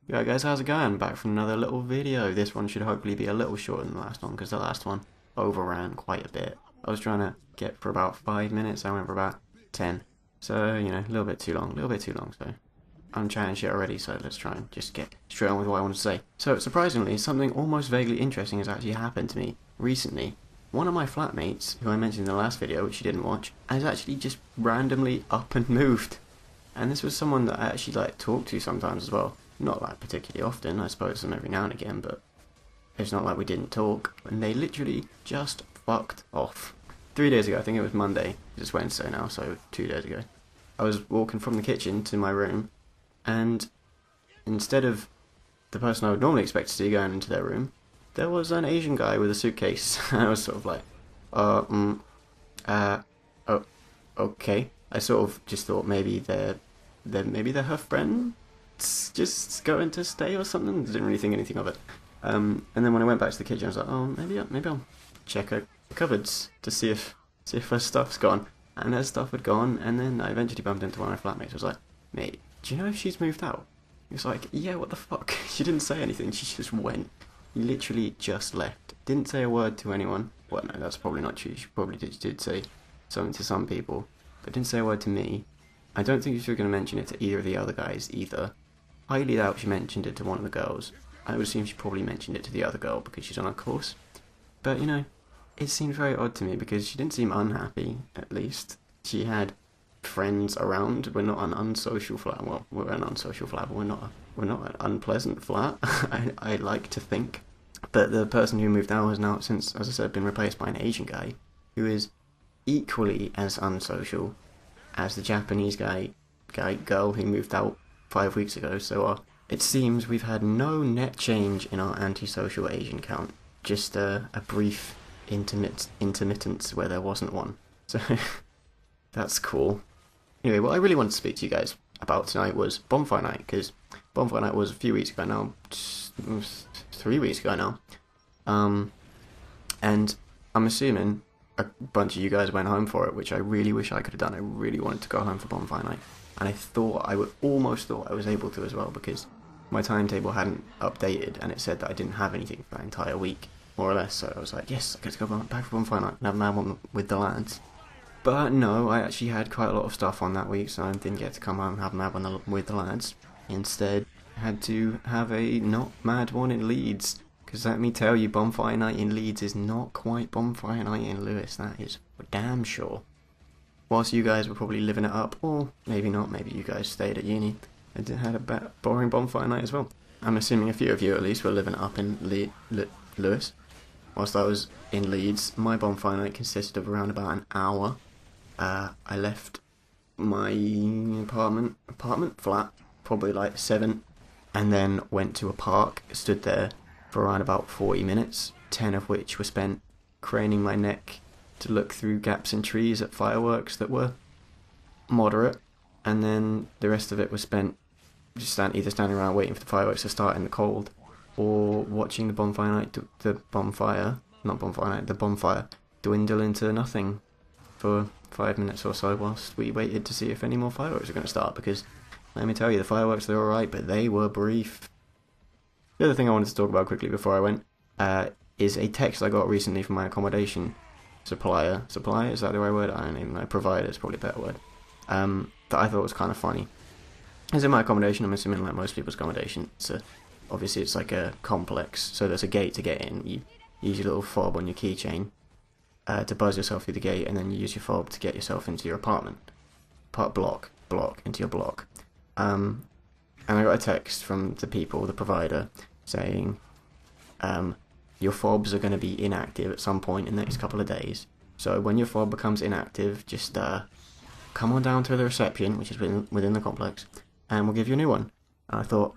Yo guys, how's it going? Back from another little video. This one should hopefully be a little shorter than the last one because the last one overran quite a bit. I was trying to get for about 5 minutes, I went for about 10. So, you know, a little bit too long, so I'm chatting shit already, so let's try and just get straight on with what I want to say. So, surprisingly, something almost vaguely interesting has actually happened to me recently. One of my flatmates, who I mentioned in the last video, which you didn't watch, has actually just randomly up and moved. And this was someone that I actually like talk to sometimes as well. Not like particularly often, I suppose them every now and again, but it's not like we didn't talk. And they literally just fucked off. 3 days ago, I think it was Monday, it's Wednesday now, so 2 days ago, I was walking from the kitchen to my room, and instead of the person I would normally expect to see going into their room, there was an Asian guy with a suitcase. I was sort of like, oh, okay. I sort of just thought maybe they're her friend just going to stay or something. Didn't really think anything of it. And then when I went back to the kitchen, I was like, oh, maybe I'll check her cupboards to see if her stuff's gone. And her stuff had gone. And then I eventually bumped into one of my flatmates. I was like, mate, do you know if she's moved out? He was like, yeah, what the fuck? She didn't say anything. She just went. He literally just left. Didn't say a word to anyone. Well, no, that's probably not true. She probably did say something to some people, but didn't say a word to me. I don't think she was going to mention it to either of the other guys either. Highly doubt she mentioned it to one of the girls. I would assume she probably mentioned it to the other girl because she's on a course. But, you know, it seemed very odd to me because she didn't seem unhappy, at least. She had friends around. We're not an unsocial flat. Well, we're an unsocial flat, but we're not an unpleasant flat, I like to think. But the person who moved out has now, since, as I said, been replaced by an Asian guy who is equally as unsocial as the Japanese girl who moved out 5 weeks ago. So it seems we've had no net change in our antisocial Asian count. Just a brief intermittence where there wasn't one. So that's cool. Anyway, what I really wanted to speak to you guys about tonight was Bonfire Night, because Bonfire Night was a few weeks ago now, 3 weeks ago now. And I'm assuming a bunch of you guys went home for it, which I really wish I could have done. I really wanted to go home for Bonfire Night, and almost thought I was able to as well, because my timetable hadn't updated, and it said that I didn't have anything for that entire week, more or less. So I was like, yes, I get to go back for Bonfire Night and have an album with the lads. But no, I actually had quite a lot of stuff on that week, so I didn't get to come home and have an album with the lads. Instead, I had to have a not mad one in Leeds. Because let me tell you, Bonfire Night in Leeds is not quite Bonfire Night in Lewis, that is for damn sure. Whilst you guys were probably living it up, or maybe not, maybe you guys stayed at uni, I had a boring Bonfire Night as well. I'm assuming a few of you at least were living it up in Lewis. Whilst I was in Leeds, my Bonfire Night consisted of around about an hour. I left my apartment flat, probably like 7, and then went to a park, stood there for around about 40 minutes, 10 of which were spent craning my neck to look through gaps in trees at fireworks that were moderate, and then the rest of it was spent just either standing around waiting for the fireworks to start in the cold, or watching the bonfire dwindle into nothing for 5 minutes or so whilst we waited to see if any more fireworks were going to start, because let me tell you, the fireworks were alright, but they were brief. The other thing I wanted to talk about quickly before I went is a text I got recently from my accommodation supplier. Supplier, is that the right word? I don't even know. Provider is probably a better word. That I thought was kind of funny. As in my accommodation, I'm assuming like most people's accommodation, obviously it's like a complex, so there's a gate to get in. You use your little fob on your keychain to buzz yourself through the gate, and then you use your fob to get yourself into your apartment. Block, into your block. And I got a text from the provider, saying, your fobs are going to be inactive at some point in the next couple of days. So when your fob becomes inactive, just come on down to the reception, which is within the complex, and we'll give you a new one. And I thought,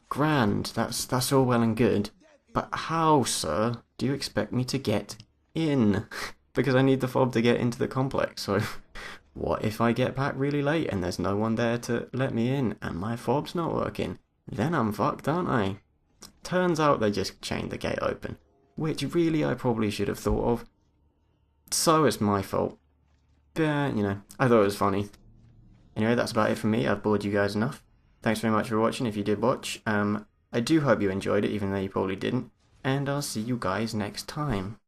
grand, that's all well and good, but how, sir, do you expect me to get in? Because I need the fob to get into the complex, so what if I get back really late and there's no one there to let me in and my fob's not working? Then I'm fucked, aren't I? Turns out they just chained the gate open, which really I probably should have thought of. So it's my fault. But, you know, I thought it was funny. Anyway, that's about it for me. I've bored you guys enough. thanks very much for watching if you did watch. I do hope you enjoyed it, even though you probably didn't. And I'll see you guys next time.